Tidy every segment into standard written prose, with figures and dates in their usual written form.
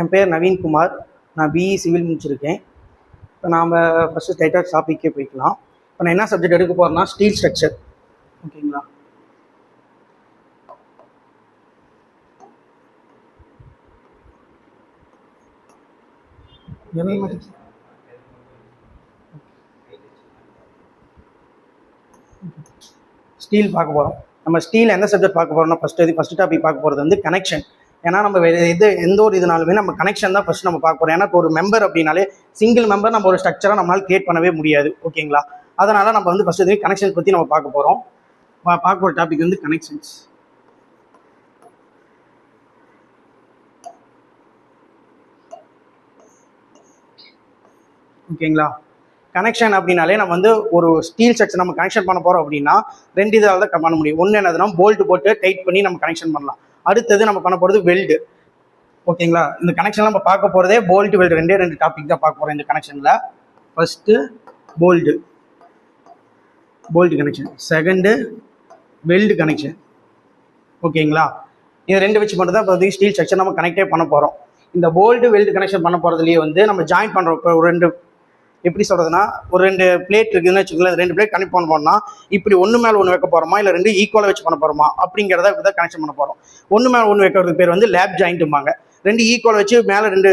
என் பேர் நவீன்குமார். நான் BE civil முடிச்சிருக்கேன். இப்போ நாம் ஃபஸ்ட்டு ஸ்ட்ரைட்டாக டாப்பிக்கே போய்க்கலாம். இப்போ நான் என்ன சப்ஜெக்ட் எடுக்க போகிறேன்னா ஸ்டீல் ஸ்ட்ரக்சர். ஓகேங்களா? ஸ்டீல் பார்க்க போகிறோம். நம்ம ஸ்டீல் எந்த சப்ஜெக்ட் பார்க்க போகிறோம்னா ஃபஸ்ட்டு டாபிக் பார்க்க போகிறது வந்து கனெக்ஷன். ஏன்னா நம்ம எந்த ஒரு இதுனாலுமே நம்ம கனெக்ஷன் தான் ஃபஸ்ட் நம்ம பார்க்க போகிறோம். ஏன்னா இப்போ ஒரு மெம்பர் அப்படின்னாலே சிங்கிள் மெம்பர் நம்ம ஒரு ஸ்ட்ரக்சராக நம்மளால் கிரியேட் பண்ணவே முடியாது. ஓகேங்களா? அதனால் நம்ம வந்து ஃபஸ்ட்டு கனெக்ஷன் பற்றி நம்ம பார்க்க போகிறோம். பார்க்க போகிற டாபிக் வந்து கனெக்ஷன்ஸ். ஓகேங்களா? கனெக்ஷன் அப்படின்னாலே நம்ம வந்து ஒரு ஸ்டீல் ஸ்ட்ரக்சர் நம்ம கனெக்ஷன் பண்ண போகிறோம் அப்படின்னா ரெண்டு இதால் தான் பண்ண முடியும். ஒன்று என்னதுன்னா போல்ட் போட்டு டைட் பண்ணி நம்ம கனெக்ஷன் பண்ணலாம். அடுத்தது நம்ம பண்ண போகிறது வெல்டு. ஓகேங்களா? இந்த கனெக்ஷன்லாம் நம்ம பார்க்க போகிறதே போல்ட் வெல்டு ரெண்டு டாபிக் தான் பார்க்க போகிறோம் இந்த கனெக்ஷனில். First bolt connection, second weld connection. ஓகேங்களா? இது ரெண்டு வச்சு மட்டும் தான் இப்போ ஸ்டீல் ஸ்ட்ரக்சர் நம்ம கனெக்டே பண்ண போகிறோம். இந்த போல்டு வெல்டு கனெக்ஷன் பண்ண போகிறதுலேயே வந்து நம்ம ஜாயின் பண்ணுறோம். இப்போ ஒரு ரெண்டு எப்படி சொல்கிறதுனா ஒரு ரெண்டு பிளேட் இருக்குதுன்னு வச்சுக்கோங்களேன். ரெண்டு பிளேட் கனெக்ட் பண்ண போனால் இப்படி ஒன்று மேலே ஒன்று வைக்க போகிறோமா இல்லை ரெண்டு ஈக்குவலாக வச்சு பண்ண போகிறோமா அப்படிங்கிறத இப்படி தான் கனெக்ஷன் பண்ண போகிறோம். ஒன்று மேலே ஒன்று வைக்கிறதுக்கு பேர் வந்து லேப் ஜாயிண்ட்டும்பாங்க. ரெண்டு ஈக்குவல் வச்சு மேலே ரெண்டு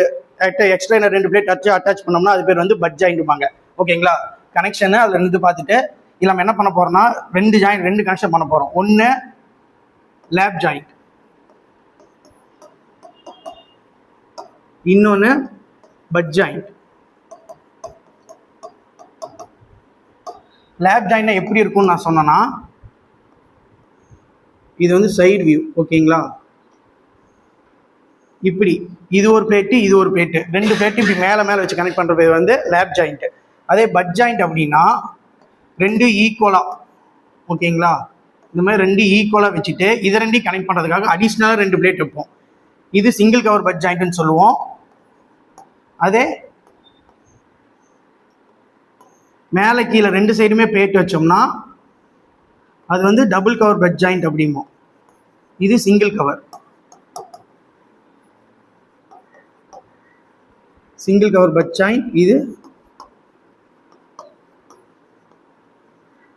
எக்ஸ்ட்ரா ரெண்டு பிளேட் அட்டாச் பண்ணோம்னா அது பேர் வந்து பட் ஜாயிண்ட்டும்பாங்க. ஓகேங்களா? கனெக்ஷனு அதில் இருந்து பார்த்துட்டு இல்லை நம்ம என்ன பண்ண போகிறோம்னா ரெண்டு கனெக்ஷன் பண்ண போகிறோம். ஒன்று லேப் ஜாயிண்ட், இன்னொன்று பட் ஜாயிண்ட். லேப் ஜாயிண்ட் எப்படி இருக்கும்னு நான் சொன்னேன்னா இது வந்து சைடு வியூ. ஓகேங்களா? இப்படி இது ஒரு பிளேட்டு இது ஒரு பிளேட்டு, ரெண்டு பிளேட்டு இப்படி மேலே வச்சு கனெக்ட் பண்ணுறது வந்து லேப் ஜாயிண்ட். அதே பட் ஜாயிண்ட் அப்படின்னா ரெண்டு ஈக்குவலாக, ஓகேங்களா, இந்த மாதிரி ரெண்டு ஈக்குவலாக வச்சுட்டு இதை ரெண்டையும் கனெக்ட் பண்ணுறதுக்காக அடிஷ்னலாக ரெண்டு பிளேட் வைப்போம். இது சிங்கிள் கவர் பட் ஜாயிண்ட்னு சொல்லுவோம். அதே மேலே கீழே ரெண்டு சைடுமே பிளேட் வச்சோம்னா அது வந்து டபுள் கவர் பட் ஜாயிண்ட் அப்படிம்போம். இது சிங்கிள் கவர் பட் ஜாயிண்ட், இது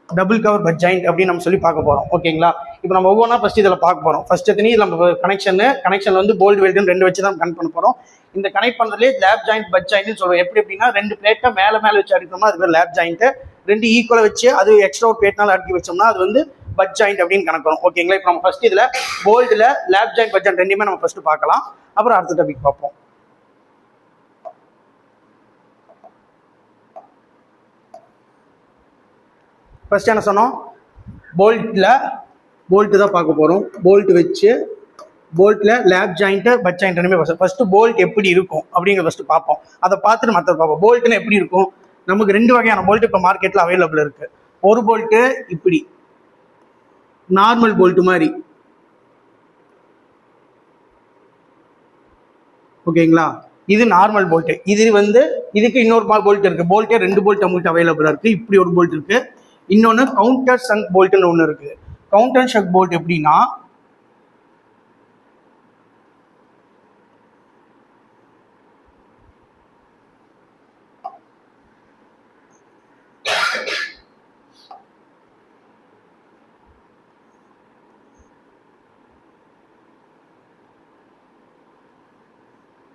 டபுள் கவர் பட் ஜாயிண்ட் அப்படின்னு நம்ம சொல்லி பார்க்க போகிறோம். ஓகேங்களா? இப்போ நம்ம ஒவ்வொன்றா ஃபஸ்ட் இதில் பார்க்க போகிறோம். ஃபர்ஸ்ட் எத்தனையும் நம்ம கனெக்ஷன் வந்து போல்டு வெல்டுன்னு ரெண்டு வச்சு தான் கனெக்ட் பண்ண போகிறோம். இந்த கனெக்ட் பண்ணுறதுலேயே லேப் ஜாயிண்ட் பட் ஜாயிண்ட்னு சொல்லுவோம். எப்படின்னா ரெண்டு பிளேட்டை மேலே வச்சு அடிக்கணும்னா அது பேர் லேப் ஜாயிண்ட்டு. ரெண்டு ஈக்குவலாக வச்சு அது எக்ஸ்ட்ரா ஒரு பிளேட்னால அடுக்கி வச்சோம்னா அது வந்து பட் ஜாயிண்ட் அப்படின்னு கணக்கு வரும். ஓகேங்களா? இப்போ நம்ம ஃபர்ஸ்ட் இதில் போல்டில் லேப் ஜாயிண்ட் பட் ஜாயிண்ட் ரெண்டுமே நம்ம ஃபர்ஸ்ட் பார்க்கலாம். அப்புறம் அடுத்த டாபிக் பார்ப்போம். ஃபர்ஸ்ட் என்ன சொன்னோம்? போல்ட்டு தான் பார்க்க போகிறோம். போல்ட்டில் லேப் ஜாயிண்ட்டு பட் ஜாயிண்ட் ரெண்டுமே ஃபஸ்ட்டு போல்ட் எப்படி இருக்கும் அப்படிங்கிற ஃபஸ்ட்டு பார்ப்போம். அதை பார்த்துட்டு மற்ற பார்ப்போம். போல்ட்டுன்னு எப்படி இருக்கும்? நமக்கு ரெண்டு வகையான போல்ட்டு இப்போ மார்க்கெட்டில் அவைலபிள் இருக்குது. ஒரு போல்ட்டு இப்படி நார்மல் போல்ட்டு மாதிரி, ஓகேங்களா? இது நார்மல் போல்ட்டு. இது வந்து இதுக்கு இன்னொரு போல்ட் இருக்குது. போல்ட்டே ரெண்டு போல்ட் நம்மள்கிட்ட அவைலபிளாக இருக்குது. இப்படி ஒரு போல்ட் இருக்குது. இன்னொன்று கவுண்டர் ஷங்க் போல்ட்டுன்னு ஒன்று இருக்குது. கவுண்டர் ஷங்க் போல்ட் எப்படின்னா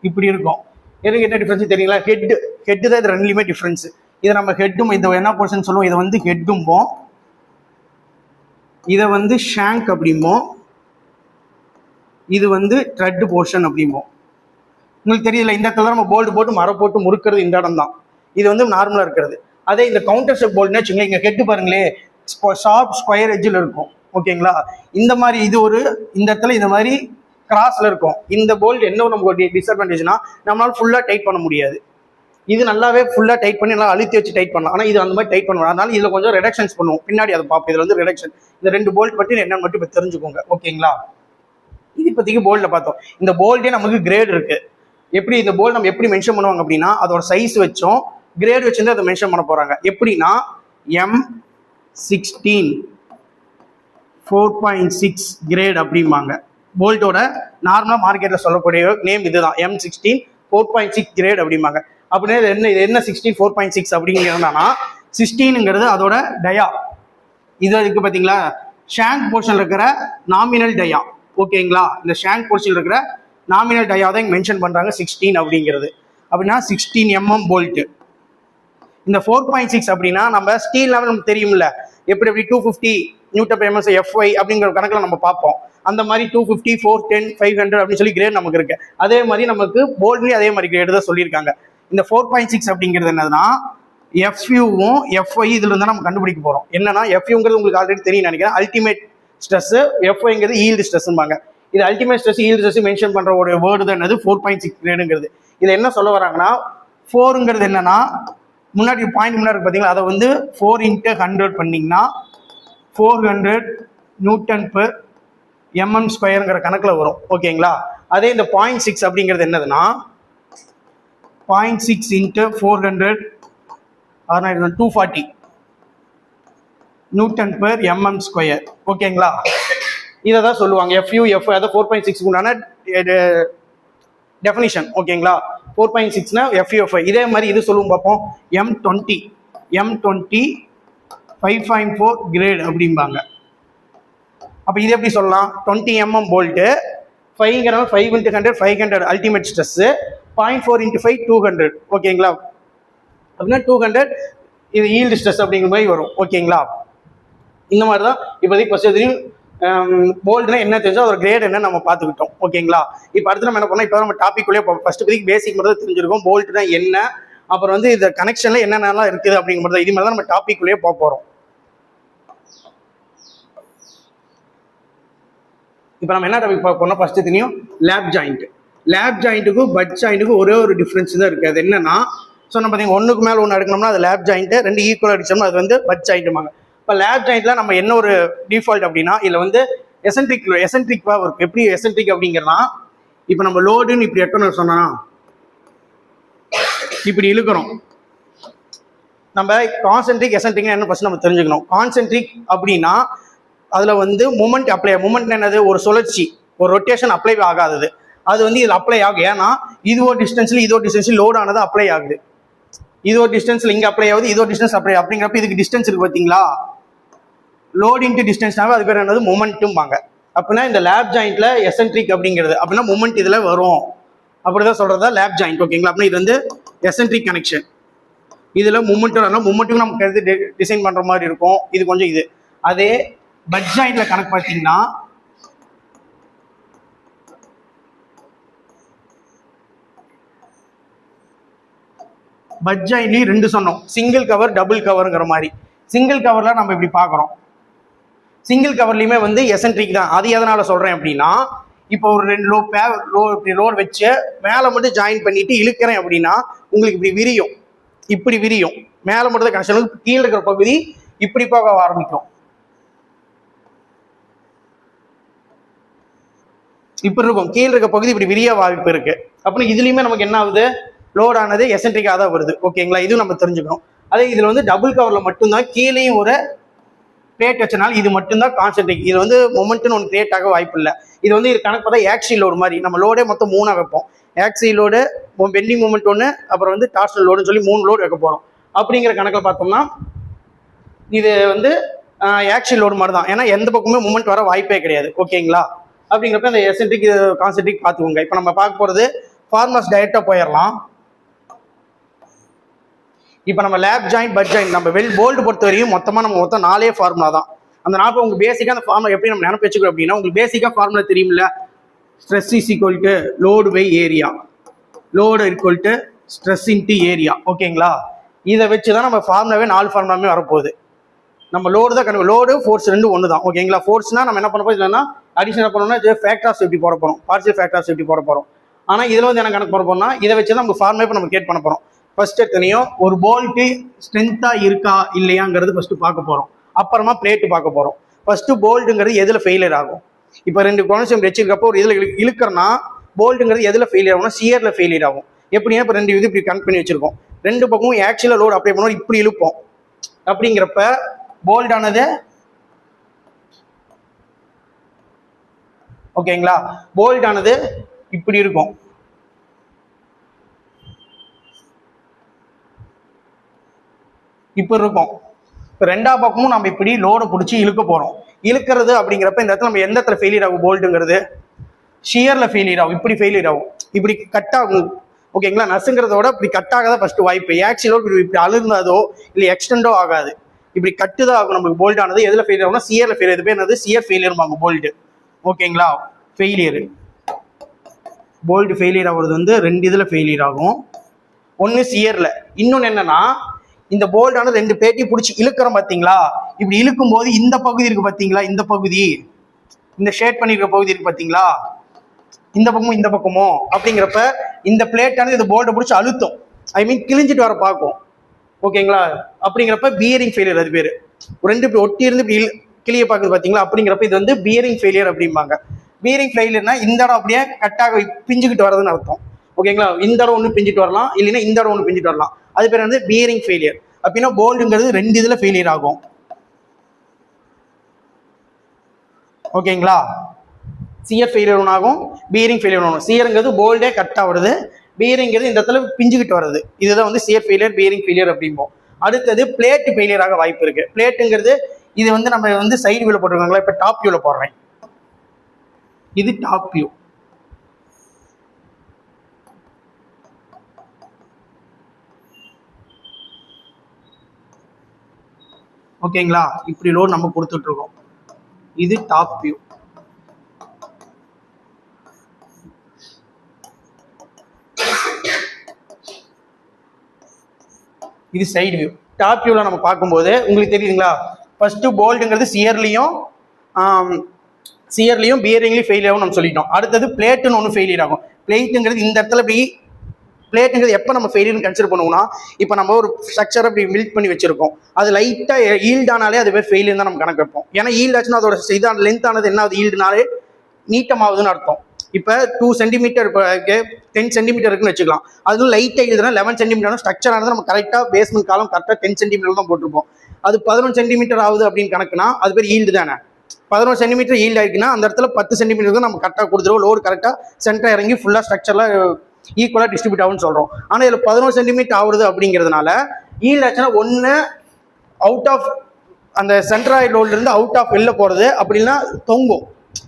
இப்படி இருக்கும். எனக்கு என்ன டிஃப்ரென்ஸ் தெரியுங்களா? ஹெட்டு தான் இது ரெண்டுலையுமே டிஃப்ரென்ஸ். இதை நம்ம ஹெட்டும் இதை என்ன போர்ஷன் சொல்லுவோம்? இதை வந்து ஹெட்டும்போம், இதை வந்து ஷாங்க் அப்படிம்போம், இது வந்து த்ரெட் போர்ஷன் அப்படிம்போம். உங்களுக்கு தெரியல, இந்த இடத்துல நம்ம போல்டு போட்டு மரம் போட்டு முறுக்கிறது இந்த இடம் தான். இது வந்து நார்மலாக இருக்கிறது. அதே இந்த கவுண்டர் ஷேப் போல்டுன்னு வச்சுக்கோங்க, இங்கே ஹெட்டு பாருங்களே ஷார்ப் ஸ்கொயர் எட்ஜில் இருக்கும். ஓகேங்களா? இந்த மாதிரி இது ஒரு இந்த இடத்துல இந்த மாதிரி கிராஸ்ல இருக்கும். இந்த போல்ட் என்ன நமக்கு டிஸ்அட்வான்டேஜ்னா நம்மளால ஃபுல்லாக டைட் பண்ண முடியாது. இது நல்லாவே ஃபுல்லாக டைட் பண்ணி நல்லா அழுத்தி வச்சு டைட் பண்ணலாம். ஆனால் இது அந்த மாதிரி டைட் பண்ணுவோம். அதனால இதில் கொஞ்சம் ரிடக்ஷன்ஸ் பண்ணுவோம். பின்னாடி அதை பார்ப்போம். இதில் வந்து ரிடக்ஷன் இந்த ரெண்டு போல்ட் பற்றி என்னன்னு மட்டும் இப்போ தெரிஞ்சுக்கோங்க. ஓகேங்களா? இது இப்போதைக்கு போல்டில் பார்த்தோம். இந்த போல்டே நமக்கு கிரேட் இருக்கு. எப்படி இந்த போல்ட் நம்ம எப்படி மென்ஷன் பண்ணுவாங்க அப்படின்னா அதோட சைஸ் வச்சோம் கிரேட் வச்சுருந்து அதை மென்ஷன் பண்ண போகிறாங்க. எப்படின்னா M16 4.6 கிரேட் அப்படிம்பாங்க. போல்ட்டோட நார்மலாக மார்க்கெட்டில் சொல்லக்கூடிய நேம் இதுதான் M16 4.6 கிரேட் அப்படிம்பாங்க. அப்படின்னா இது என்ன 16 4.6 அப்படிங்கிறதுனா 16ங்கிறது அதோட டயா. இது இருக்குது பார்த்தீங்களா, ஷாங்க் போர்ஷனில் இருக்கிற நாமினல் டயா. ஓகேங்களா, இந்த ஷாங்க் போர்ஷனில் இருக்கிற நாமினல் டயா தான் இங்கே மென்ஷன் பண்ணுறாங்க 16 அப்படிங்கிறது. அப்படின்னா 16 mm போல்ட்டு. இந்த 4.6 அப்படின்னா நம்ம ஸ்டீல் லெவல் நமக்கு தெரியும்ல, எப்படி 250 Nm FY அப்படிங்கிற கணக்கில் நம்ம பார்ப்போம். அந்த மாதிரி 250 410 500 அப்படின்னு சொல்லி கிரேட் நமக்கு இருக்கு. அதே மாதிரி நமக்கு போல்ட்லேயும் அதே மாதிரி கிரேட் தான் சொல்லியிருக்காங்க. இந்த 4.6 அப்படிங்கிறது என்னதுன்னா FUவும் FY இதுல இருந்தால் நம்ம கண்டுபிடிக்க போகிறோம். என்னன்னா FUங்கிறது உங்களுக்கு ஆல்ரெடி தெரியும் நினைக்கிறேன், அல்டிமேட் ஸ்ட்ரெஸ். FYங்கிறது ஈல்டு ஸ்ட்ரெஸ்ஸும்பாங்க. இது ultimate stress yield stress mention பண்ணுற ஒரு வேர்டு தான் என்னது 4.6 கிரேடுங்கிறது. இதில் என்ன சொல்ல வராங்கன்னா 4ங்கிறது என்னன்னா முன்னாடி பாயிண்ட் முன்னாடி பார்த்தீங்களா, அதை வந்து 4 × 100 பண்ணிங்கன்னா 400 Nm²ங்கிற கணக்கில் வரும். ஓகேங்களா, அதே இந்த 0.6 அப்படிங்கிறது என்னதுன்னா 0.6 × 400 240 Nm². ஓகேங்களா, இதை தான் சொல்லுவாங்க FU FY. அதை 4.6 உண்டான டெஃபினிஷன். ஓகேங்களா, 4.6னா FU FY. இதே மாதிரி இது சொல்லுவோம் பார்ப்போம், M20 5.4 கிரேட் அப்படிம்பாங்க. அப்போ இது எப்படி சொல்லலாம், 20 mm போல்ட்டு 5 × 100 500 அல்டிமேட் ஸ்ட்ரெஸ்ஸு 0.4 × 5 200. ஓகேங்களா, அப்படின்னா 200 இது ஈல்டு ஸ்ட்ரெஸ் அப்படிங்கிற மாதிரி வரும். ஓகேங்களா, இந்த மாதிரி தான் இப்போதைக்கு ஃபர்ஸ்ட் தெரியும் போல்டுனா என்ன தெரிஞ்சோ ஒரு கிரேட் என்ன நம்ம பார்த்துக்கிட்டோம். ஓகேங்களா, இப்போ அடுத்து நம்ம என்ன பண்ணோம், இப்போ நம்ம டாபிக்குள்ளே ஃபர்ஸ்ட் இப்போதைக்கு பேசிக் மட்டும் தெரிஞ்சிருக்கோம். போல்ட்னா என்ன, அப்புறம் வந்து இந்த கனெக்ஷனில் என்னென்னலாம் இருக்குது அப்படிங்கிற மாதிரி தான் இது மாதிரி தான் நம்ம டாபிக்குள்ளேயே போக போகிறோம். இப்போ நம்ம என்ன டாபிக் பார்க்க போறோம்னா ஃபர்ஸ்ட் தெரியும் லேப் ஜாயிண்ட். லேப் ஜாயிண்ட்டுக்கும் பட் ஜாயிண்ட்டுக்கும் ஒரே ஒரு டிஃப்ரென்ஸ் தான் இருக்குது. அது என்னன்னா சொன்ன பார்த்தீங்கன்னா ஒன்றுக்கு மேலே ஒன்று எடுக்கணும்னா அது லேப் ஜாயிண்ட்டு, 2 ஈக்குவல் அடிச்சோம்னா அது வந்து பட் ஜாயிண்ட்டுமாங்க. இப்போ லேப் ஜாயிண்ட்ல நம்ம என்ன ஒரு டிஃபால்ட் அப்படின்னா இதில் வந்து எசன்ட்ரிக்காக இருக்கும். எப்படி எசன்ட்ரிக் அப்படிங்கிறனா, இப்போ நம்ம லோடுன்னு இப்படி எட்டணும் சொன்னா இப்படி இழுக்கிறோம். நம்ம கான்சென்ட்ரிக் எசன்ட்ரிக் என்ன ஃபர்ஸ்ட் நம்ம தெரிஞ்சுக்கணும். கான்சென்ட்ரிக் அப்படின்னா அதில் வந்து மூமெண்ட் அப்ளை, மூமெண்ட் என்னது, ஒரு சுழற்சி, ஒரு ரொட்டேஷன் அப்ளை ஆகாதது. அது வந்து இதில் அப்ளை ஆகும். ஏன்னா இது ஒரு டிஸ்டன்ஸ்ல இதோ டிஸ்டன்ஸ்ல லோட் ஆனது அப்ளை ஆகுது. இது ஒரு டிஸ்டன்ஸ்ல இங்கே அப்ளை ஆகுது, இது ஒரு டிஸ்டன்ஸ் அப்ளை. அப்படிங்கிறப்ப இதுக்கு டிஸ்டன்ஸ் இருக்கு பார்த்தீங்களா, லோட் இன்ட்டு டிஸ்டன்ஸ்னாவே அது பேர் என்னது மொமெண்ட்டும்பாங்க. அப்படின்னா இந்த லேப் ஜாயிண்ட்ல எசன்ட்ரிக் அப்படிங்கிறது அப்படின்னா மொமெண்ட் இதில் வரும், அப்படிதான் சொல்றதா லேப் ஜாயிண்ட். ஓகேங்களா, அப்படின்னா இது வந்து எசன்ட்ரிக் கனெக்ஷன். இதில் மொமெண்ட்டுக்கு நமக்கு எடுத்து டிசைன் பண்ற மாதிரி இருக்கும். இது கொஞ்சம் இது. அதே பட் ஜாயிண்ட்ல கணக்கு பார்த்தீங்கன்னா பட் ஜாயிண்ட்லயும் 2 சொன்னோம், சிங்கிள் கவர் டபுள் கவருங்கிற மாதிரி. சிங்கிள் கவர்ல நம்ம இப்படி பார்க்குறோம், சிங்கிள் கவர்லையுமே வந்து எசன்ட்ரிக் தான். அது எதனால சொல்றேன் அப்படின்னா, இப்போ ஒரு 2 லோட் வச்சு மேலே மட்டும் ஜாயின் பண்ணிட்டு இழுக்கிறேன் அப்படின்னா உங்களுக்கு இப்படி விரியும், இப்படி விரியும். மேலே மட்டும் தான் கனெக்ஷன், கீழே இருக்கிற பகுதி இப்படி போக ஆரம்பிக்கும். இப்படி இருக்கும், கீழே இருக்க பகுதி இப்படி விரிய வாய்ப்பு இருக்கு. அப்படின்னு இதுலயுமே நமக்கு என்ன ஆகுது, லோட் ஆனது எசன்ட்ரிக்காக தான் வருது. ஓகேங்களா, இதுவும் நம்ம தெரிஞ்சுக்கணும். அதே இதுல வந்து டபுள் கவர்ல மட்டும்தான் கீழேயும் ஒரு பிளேட் வச்சனால இது மட்டும்தான் கான்சென்ட்ரிக். இது வந்து மொமெண்ட்னு ஒன்று கிரியேட் ஆக வாய்ப்பு இல்லை. இது வந்து இது கணக்கு பார்த்தா ஆக்சி லோடு மாதிரி. நம்ம லோடே மொத்தம் 3 வைப்போம். ஆக்சி லோடு, பெண்டிங் மூமெண்ட் ஒன்று, அப்புறம் வந்து டார்ஷனல் லோடுன்னு சொல்லி 3 லோடு வைக்க போறோம். அப்படிங்கிற கணக்கில் பார்த்தோம்னா இது வந்து ஆக்சி லோடு மாதிரி தான். ஏன்னா எந்த பக்கமே மூமெண்ட் வர வாய்ப்பே கிடையாது. ஓகேங்களா, அப்படிங்கிறப்ப இந்த எசன்ட்ரிக் கான்சென்ட்ரிக் பார்த்துக்கோங்க. இப்போ நம்ம பார்க்க போகிறது ஃபார்முலாஸ் டைரெக்டாக போயிடலாம். இப்போ நம்ம லேப் ஜாயிண்ட் பட் ஜாயிண்ட் நம்ம போல்டு பொறுத்த வரையும் மொத்தமாக நம்ம மொத்தம் 4 ஃபார்முலா தான். அந்த 4 உங்களுக்கு பேசிக்காக அந்த ஃபார்முலா எப்படி நம்ம நினைப்பு வச்சுக்கிறோம் அப்படின்னா, உங்களுக்கு பேசிக்காக ஃபார்முலா தெரியுமில்ல, stress is equal to load by area, load equal to stress into area. ஓகேங்களா, இதை வச்சு தான் நம்ம ஃபார்முலாவே 4 ஃபார்முலாமே வரப்போகுது. நம்ம லோடு தான் கணக்கு, லோடு ஃபோர்ஸ் 2 ஒன்று தான். ஓகேங்களா, ஃபோர்ஸ்னா நம்ம என்ன பண்ண போகிறோம், இல்லைன்னா அடிஷனல் பண்ணோம்னா ஃபேக்டர் ஆஃப் சேஃப்டி போட போகிறோம், பார்ஷியல் ஃபேக்டர் ஆஃப் சேஃப்டி போட போகிறோம். ஆனால் இதில் வந்து என்ன கணக்கு போட போறோம்னா இதை வச்சு தான் நம்ம ஃபார்முலா இப்போ நம்ம கேட் பண்ண போகிறோம். ஃபர்ஸ்ட் எத்தனையோ ஒரு போல்ட்டு ஸ்ட்ரென்த்தாக இருக்கா இல்லையாங்கிறது ஃபர்ஸ்ட் பார்க்க போகிறோம். அப்புறமா பிளேட்டு பார்க்க போகிறோம். ஃபர்ஸ்ட் போல்ட்டுங்கிறது எதில் ஃபெயிலியர் ஆகும். இப்போ 2 கோணம் வச்சிருக்கப்போ ஒரு இதில் இழுக்கிறனா போல்ட்டுங்கிறது எதில் ஃபெயிலியர் ஆகும்னா சியரில் ஃபெயிலியர் ஆகும். எப்படின்னா இப்போ 2 இது இப்படி கனெக்ட் பண்ணி வச்சிருக்கோம், 2 பக்கமும் ஆக்சுவலாக லோடு அப்ளை பண்ணுவோம், இப்படி இழுப்போம். அப்படிங்கிறப்ப போல்டானது ஓகேங்களா. போல்ட் ஆனது இப்படி இருக்கும். இப்படி இருக்கும். இப்போ ரெண்டாவது பக்கமும் நம்ம இப்படி லோடை பிடிச்சி இழுக்க போறோம். இழுக்கிறது அப்படிங்கிறப்ப இந்த இடத்துல நம்ம எந்த இடத்துல ஃபெயிலியர் ஆகும் போல்ட்டுங்கிறது, ஷியர்ல ஃபெயிலியர் ஆகும். இப்படி ஃபெயிலியர் ஆகும், இப்படி கட் ஆகும். ஓகேங்களா. நசுங்கிறதோட இப்படி கட் ஆகாத ஃபர்ஸ்ட் வாய்ப்பு. ஆக்சிலோ இப்படி அழுந்ததோ இல்லை எக்ஸ்டெண்டோ ஆகாது, இப்படி கட்டுதான் ஆகும். நம்மளுக்கு போல்ட் ஆனது எதுல ஃபெயிலியர் ஆகும்னா சியர்ல ஃபெயிலியர். இது பேர் என்னது, சியர் ஃபெயிலியர் போல்ட். ஓகேங்களா. ஃபெயிலியர் போல்ட் ஃபெயிலியர் ஆகுறது வந்து ரெண்டு இதுல ஃபெயிலியர் ஆகும். ஒன்னு சியர்ல, இன்னொன்னு என்னன்னா இந்த போல்டான ரெண்டு பேட்டி பிடிச்சி இழுக்கிறோம் பார்த்தீங்களா. இப்படி இழுக்கும் போது இந்த பகுதி இருக்கு பார்த்தீங்களா, இந்த பகுதி, இந்த ஷேட் பண்ணிருக்க பகுதி இருக்கு பார்த்தீங்களா, இந்த பக்கமும் இந்த பக்கமும். அப்படிங்கிறப்ப இந்த பிளேட்டானது இந்த போல்ட்டை பிடிச்சி அழுத்தம், ஐ மீன் கிழிஞ்சிட்டு வர பார்க்கும். ஓகேங்களா. அப்படிங்கிறப்ப பியரிங் ஃபெயிலியர் அது பேர். ரெண்டு இப்படி ஒட்டி இருந்து இப்படி கிளிய பார்க்குது பார்த்தீங்களா. அப்படிங்கிறப்ப இது வந்து பியரிங் ஃபெயிலியர் அப்படிம்பாங்க. பியரிங் ஃபெயிலியர்னா இந்த இடம் அப்படியே கட்டாக பிஞ்சுக்கிட்டு வரதுன்னு அர்த்தம். ஓகேங்களா. இந்த இடம் ஒன்று பிஞ்சிட்டு வரலாம், இல்லைன்னா இந்த இடம் ஒன்று பிஞ்சிட்டு வரலாம். அது பேர் வந்து பியரிங் ஃபெயிலியர். அப்படின்னா போல்டுங்கிறது ரெண்டு இதுல ஃபெயிலியர் ஆகும். ஓகேங்களா. சியர் ஃபெயிலியர் ஒன்று ஆகும், பியரிங் ஃபெயிலியர் ஒன்று. சியருங்கிறது போல்டே கட் ஆகுறது, பியரிங்கிறது இந்த இடத்துல பிஞ்சுக்கிட்டு வருது. இதுதான் வந்து சியர் ஃபெயிலியர், பியரிங் ஃபெயிலியர் அப்படிம்போம். அடுத்தது பிளேட் ஃபெயிலியர் ஆக வாய்ப்பு இருக்கு. பிளேட்டுங்கிறது இது வந்து நம்ம வந்து சைடு வியூல போட்டிருக்காங்களா, இப்போ டாப் வியூல போடுறேன். இது டாப் வியூ. ஓகேங்களா. இப்படி லோட் நம்ம கொடுத்துட்டு இருக்கோம். இது டாப் வியூ. இது சைடு வியூ. டாப் வியூல நம்ம பார்க்கும்போது உங்களுக்கு தெரியுதுங்களா, ஃபர்ஸ்ட் போல்டுங்கிறது சியர்லையும் பியரிங்லையும் ஃபெயிலியர் ஆகும் நம்ம சொல்லிட்டோம். அடுத்தது பிளேட்டுன்னு ஒன்று ஃபெயிலியர் ஆகும். பிளேட்டுங்கிறது இந்த இடத்துல இப்படி, பிளேட்டுங்கிறது எப்போ நம்ம ஃபெயிலியர்னு கன்சிடர் பண்ணுவோம்னா, இப்போ நம்ம ஒரு ஸ்ட்ரக்சரை இப்படி பில்ட் பண்ணி வச்சிருக்கோம், அது லைட்டாக ஈல்ட் ஆனாலே அது பேர் ஃபெயிலியர் தான் நம்ம கணக்கு வைப்போம். ஏன்னா ஈல்ட் ஆச்சுன்னா அதோட இதான லென்த் ஆனது என்ன ஆகுது, ஈல்டுனாலே நீட்டமாகுதுன்னு அர்த்தம். இப்போ 2 சென்டிமீட்டர் 10 சென்டிமீட்டர் இருக்குன்னு வச்சுக்கலாம். அதுவும் லைட்டாக ஈல்டுனா 11 சென்டிமீட்டர் ஸ்ட்ரக்சர் ஆனது நம்ம கரெக்டாக பேஸ்மெண்ட் காலம் கரெக்டாக 10 சென்டிமீட்டர் தான் போட்டிருப்போம். அது 11 சென்டிமீட்டர் ஆகுது அப்படின்னு கணக்குனா அது பேர் ஈல்டு தானே. 11 சென்டிமீட்டர் ஈல்டு ஆகிடுச்சுன்னா அந்த இடத்துல 10 சென்டிமீட்டர் நம்ம கரெக்டாக கொடுத்துருவோம். லோடு கரெக்டாக சென்டர் இறங்கி ஃபுல்லாக ஸ்ட்ரக்சர்லாம் ஈக்குவலாக டிஸ்ட்ரிபியூட் ஆகும்னு சொல்கிறோம். ஆனால் இதில் 11 சென்டிமீட்டர் ஆகுது அப்படிங்கிறதுனால ஈல்டு ஆச்சுன்னா ஒன்று அவுட் ஆஃப் அந்த சென்ட்ராய்டு லோட்லேருந்து அவுட் ஆஃப் வெளில போகிறது, அப்படின்னா தொங்கும்.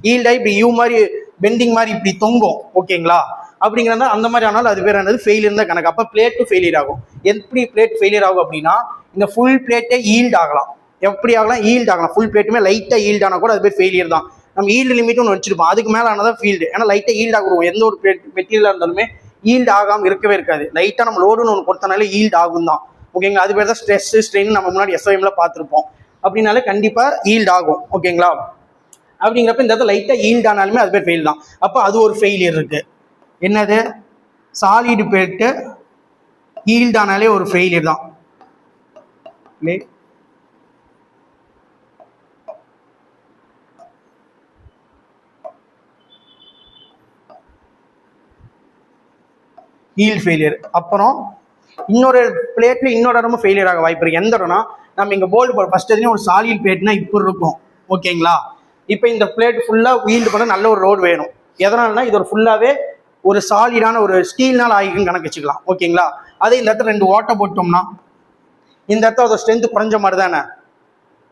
ஈல்டாக இப்படி யூ மாதிரி பெண்டிங் மாதிரி இப்படி தொங்கும். ஓகேங்களா. அப்படிங்கிறத அந்த மாதிரி ஆனாலும் அது பேர் என்னது, ஃபெயிலியர் தான் கணக்கு. அப்போ பிளேட்டு ஃபெயிலியர் ஆகும். எப்படி பிளேட் ஃபெயிலியர் ஆகும் அப்படின்னா, இந்த ஃபுல் பிளேட்டே ஈல்டு ஆகலாம். எப்படி ஆகலாம், ஈல்டு ஆகலாம். ஃபுல் பிளேட்டுமே லைட்டாக ஈல்டு ஆனால் கூட அது பேர் ஃபெயிலியர் தான். நம்ம ஈல்டு லிமிட் ஒன்று வச்சிருப்போம், அதுக்கு மேலே ஆனதான் ஃபீல்டு. ஏன்னா லைட்டாக ஈல்டு ஆகுவோம். எந்த ஒரு மெட்டீரியலாக இருந்தாலுமே ஈல்டு ஆகாமல் இருக்கவே இருக்காது. லைட்டாக நம்ம லோடுன்னு ஒன்று கொடுத்தனால ஈல்டு ஆகும் தான். ஓகேங்களா. அது பேர் தான் ஸ்ட்ரெஸ் ஸ்ட்ரெயின். நம்ம முன்னாடி SOMல பார்த்துருப்போம். அப்படின்னாலே கண்டிப்பாக ஈல்டு ஆகும். ஓகேங்களா. அப்படிங்கிறப்ப இந்த இடத்துல லைட்டாக ஈல்டு ஆனாலுமே அது பேர் ஃபெயில் தான். அப்போ அது ஒரு ஃபெயிலியர் இருக்கு. என்னது, சாலிடு பிளேட்டு ஈல்டு ஆனாலே ஒரு ஃபெயிலியர் தான். Yield failure. அப்புறம் இன்னொரு பிளேட்ல இன்னொரு இடமும் ஃபெயிலியர் ஆக வாய்ப்பு இருக்கு. எந்த இடம்னா, நம்ம இங்கே போல்டு போட ஃபர்ஸ்ட் எதுலையும் ஒரு சாலிட் பிளேட்னா இப்படி இருக்கும். ஓகேங்களா. இப்போ இந்த பிளேட் ஃபுல்லாக ஈல்டு பண்ண நல்ல ஒரு ரோடு வேணும். எதனாலனா இது ஒரு ஃபுல்லாகவே ஒரு சாலிடான ஒரு ஸ்டீல்னால் ஆகிக்குன்னு கணக்கு வச்சுக்கலாம். ஓகேங்களா. அதே இந்த இடத்துல 2 ஓட்டை போட்டோம்னா இந்த இடத்துல அதோட ஸ்ட்ரென்த்து குறைஞ்ச மாதிரி தானே,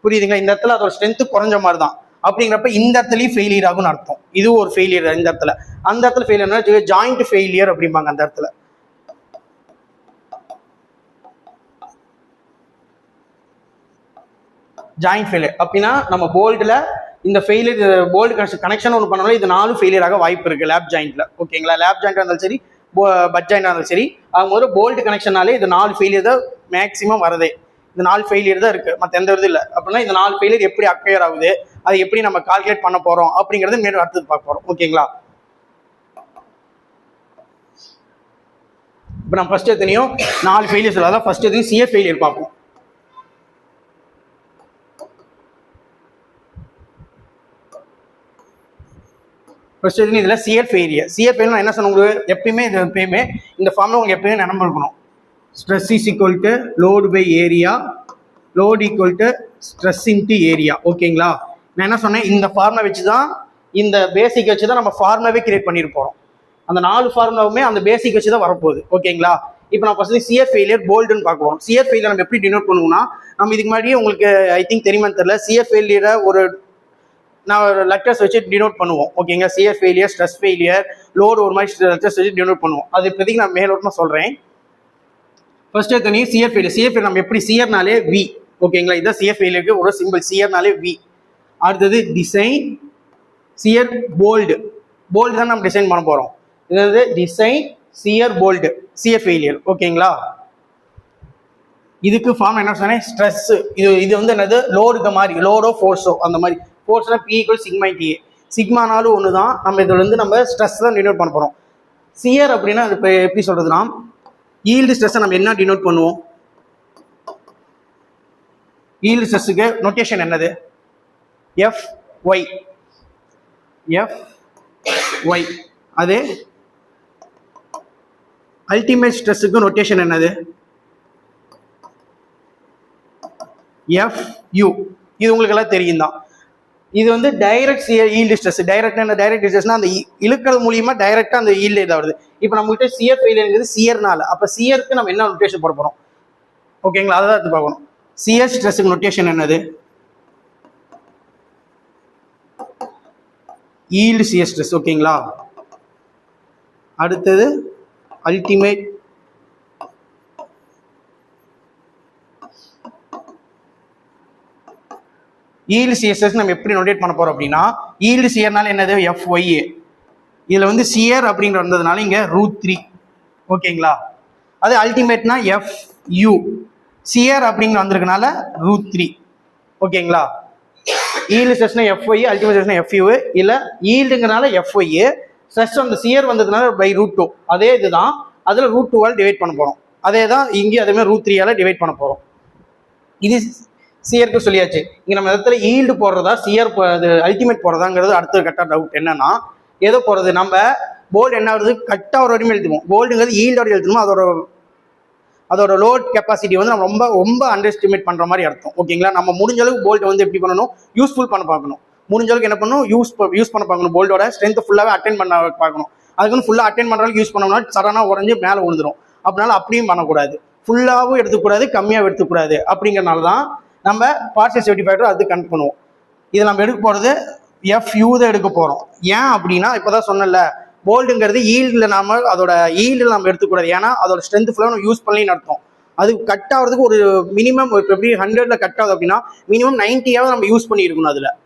புரியுதுங்களா. இந்த இடத்துல அதோட ஸ்ட்ரென்த்து குறைஞ்ச மாதிரி தான். அப்படிங்கிறப்ப இந்த இடத்துலையும் ஃபெயிலியர் ஆகும்னு அர்த்தம். இது ஒரு ஃபெயிலியர் இந்த இடத்துல. அந்த இடத்துல ஃபெயிலியர்னா ஜாயிண்ட் ஃபெயிலியர் அப்படிம்பாங்க. அந்த இடத்துல ஜாயிண்ட் ஃபெயிலியர் அப்படின்னா நம்ம போல்டில் இந்த ஃபெயிலியர் போல்டு கனெக்ஷன் ஒன்று பண்ணாலும் இது 4 ஃபெயிலியர் ஆக வாய்ப்பு இருக்கு லேப் ஜாயிண்ட்ல. ஓகேங்களா. லேப் ஜாயிண்டாக இருந்தாலும் சரி, பட் ஜாயிண்டாக இருந்தாலும் சரி, அவங்க ஒரு போல்டு கனெக்ஷனாலே இது 4 ஃபெயிலியர் தான் மேக்ஸிமம் வரதே. இந்த 4 ஃபெயிலியர் தான் இருக்கு, மற்ற எந்த இது இல்லை. அப்படின்னா இந்த 4 ஃபெயிலியர் எப்படி அக்வயர் ஆகுது, அதை எப்படி நம்ம கால்குலேட் பண்ண போறோம் அப்படிங்கிறது மேலும் அடுத்தது பார்க்க போறோம். ஓகேங்களா. இப்போ நம்ம ஃபர்ஸ்ட் எத்தனையும் 4 ஃபெயிலியர்ஸ், அதான் ஃபர்ஸ்ட் எத்தனையும் சிஎஃப் ஃபெயிலியர் பார்ப்போம். ஃபர்ஸ்ட் எதுவும் இதில் சிஎஃப் ஃபெயிலியர். சிஎஃப் ஃபெயிலியர் என்ன சொன்ன, உங்களுக்கு எப்பயுமே இது எப்பயுமே இந்த ஃபார்மில் உங்களுக்கு எப்பயுமே நினைவு இருக்கணும். Stress is equal to load by area, load equal to stress into area. ஓகேங்களா. நான் என்ன சொன்னேன், இந்த ஃபார்முலா வச்சு தான் இந்த பேசிக் வச்சு தான் நம்ம ஃபார்முலாவே கிரியேட் பண்ணிட்டு போறோம். அந்த 4 ஃபார்முலாவுமே அந்த பேசிக் வச்சு தான் வரப்போகுது. ஓகேங்களா? இப்போ நான் ஃபர்ஸ்ட் சியர் ஃபெயிலியர் போல்டுன்னு பார்க்க போறோம். சியர் ஃபெயிலியர் நம்ம எப்படி டினோட் பண்ணுவோம்னா, நம்ம இதுக்கு முன்னாடியே உங்களுக்கு ஐ திங்க் தெரியுமான்னு தெரியல, சியர் ஃபெயிலியரை நான் ஒரு லெட்டர்ஸ் வச்சு டினோட் பண்ணுவோம். ஓகேங்களா? Shear failure, stress failure, load ஒரு மாதிரி லெட்டர்ஸ் வச்சு டினோட் பண்ணுவோம். அது இப்போதைக்கு நான் மேலோட்டமாக சொல்கிறேன். ஃபர்ஸ்ட் எடுத்தோன்னே சியர் ஃபெயிலியர் நம்ம எப்படி சியர்னாலே வி. ஓகேங்களா? இதுதான் சியர் ஃபெயிலியருக்கு ஒரு சிம்பிள், சியர்னாலே வி. அடுத்தது டிசைன் சியர் போல்டு தான் நம்ம டிசைன் பண்ண போகிறோம். இது design shear bolt shear failure. ஓகேங்களா? இதுக்கு ஃபார்ம் என்ன சொன்னேன்? ஸ்ட்ரெஸ். இது வந்து என்னது? லோடுக்கு மாதிரி, லோடோ ஃபோர்ஸோ அந்த மாதிரி. ஃபோர்ஸ்னா P = சிக்மா TA. சிக்மானாலும் ஒன்று தான். நம்ம இதில் வந்து நம்ம ஸ்ட்ரெஸ் தான் டினோட் பண்ண போகிறோம். சியர் அப்படின்னா இப்போ எப்படி சொல்றதுன்னா, ஈல்டு ஸ்ட்ரெஸ்ஸை நம்ம என்ன டினோட் பண்ணுவோம்? ஈல்டு ஸ்ட்ரெஸ்ஸுக்கு நோட்டேஷன் என்னது? FY. அது அல்டிமேட் ஸ்ட்ரெஸ்ஸுக்கு நோட்டேஷன் என்னது? FU. இது உங்களுக்கு எல்லாம் தெரியும் தான். இது வந்து direct shear yield stress. Direct ஸ்ட்ரெஸ்னா அந்த இழுக்கிறது மூலியமா டைரக்டா அந்த ஈல்டு இதாகுது. இப்போ நம்மகிட்ட சியர் ஃபெயிலியர் சியர்னால, அப்ப சியருக்கு நம்ம என்ன நோட்டேஷன் போட போறோம்? ஓகேங்களா? அதை தான் எடுத்து பார்க்கணும். சியர் ஸ்ட்ரெஸ்ஸுக்கு நோட்டேஷன் என்னது? Yield shear stress. ஓகேங்களா? அடுத்தது அல்டிமேட் ஈல்டு சியர் ஸ்ட்ரெஸ் நம்ம எப்படி நோட்டேட் பண்ண போறோம் அப்படின்னா, ஈல்டு சியர்னால என்னது? FY. இதுல வந்து சியர் அப்படிங்கிற வந்ததுனால இங்க √3. ஓகேங்களா? அது அல்டிமேட்னா FU. சியர் அப்படிங்கிற வந்திருக்கனால √3. ஓகேங்களா? ஈல்டு ஸ்ட்ரெஸ்னா FY, அல்டிமேட் ஸ்ட்ரெஸ்னா FU. இல்ல ஈல்டுங்கனால FY, ஸ்ட்ரெஸ் அந்த சியர் வந்ததுனால √2. அதே இதுதான். அதுல √2 டிவைட் பண்ண போறோம். அதே தான் இங்கே அதே மாதிரி √3 டிவைட் பண்ண போறோம். இது சியருக்கு சொல்லியாச்சு. இங்க நம்ம இடத்துல ஈல்டு போடுறதா சியர் அல்டிமேட் போடுறதாங்கிறது அடுத்த கட்ட டவுட். என்னன்னா, எதோ போறது நம்ம போல்டு என்ன வருது? கட்டா ஒரு வரையும் எழுதுவோம். போல்டுங்கிறது ஈல்டோட எழுதணுமோ அதோட லோட் கெப்பாசிட்டி வந்து நம்ம ரொம்ப அண்டர் எஸ்டிமேட் பண்ற மாதிரி அர்த்தம். ஓகேங்களா? நம்ம முடிஞ்ச அளவுக்கு போல்ட் வந்து எப்படி பண்ணணும்? யூஸ்ஃபுல் பண்ண பார்க்கணும். முடிஞ்ச அளவுக்கு என்ன பண்ணணும்? யூஸ் பண்ண பார்க்கணும். போல்டோட ஸ்ட்ரென்த் ஃபுல்லாவே அட்டென்ட் பண்ண பார்க்கணும். அதுக்கு ஃபுல்லா அட்டென்ட் பண்றதுக்கு யூஸ் பண்ணோம்னா சடனா உடஞ்சி மேலே விழுந்துடும். அப்படினால அப்படியும் பண்ணக்கூடாது. ஃபுல்லாவும் எடுத்துக்கூடாது, கம்மியாக எடுத்துக்கூடாது. அப்படிங்கிறனால தான் நம்ம பார்ஷியல் சேஃப்டி ஃபேக்டர் அது கனெக்ட் பண்ணுவோம். இதை நம்ம எடுக்க போகிறது FU தான் எடுக்க போகிறோம். ஏன் அப்படின்னா, இப்போதான் சொன்னல, போல்டுங்கிறது ஈல்டில் அதோட ஈல்டில் நம்ம எடுத்துக்கூடாது. ஏன்னா அதோட ஸ்ட்ரென்த் ஃபுல்லாக நம்ம யூஸ் பண்ணலின்னு அர்த்தம். அது கட் ஆகிறதுக்கு ஒரு மினிமம் எப்படி 100ல் கட் ஆகுது அப்படின்னா மினிமம் 90யாவது நம்ம யூஸ் பண்ணியிருக்கணும்.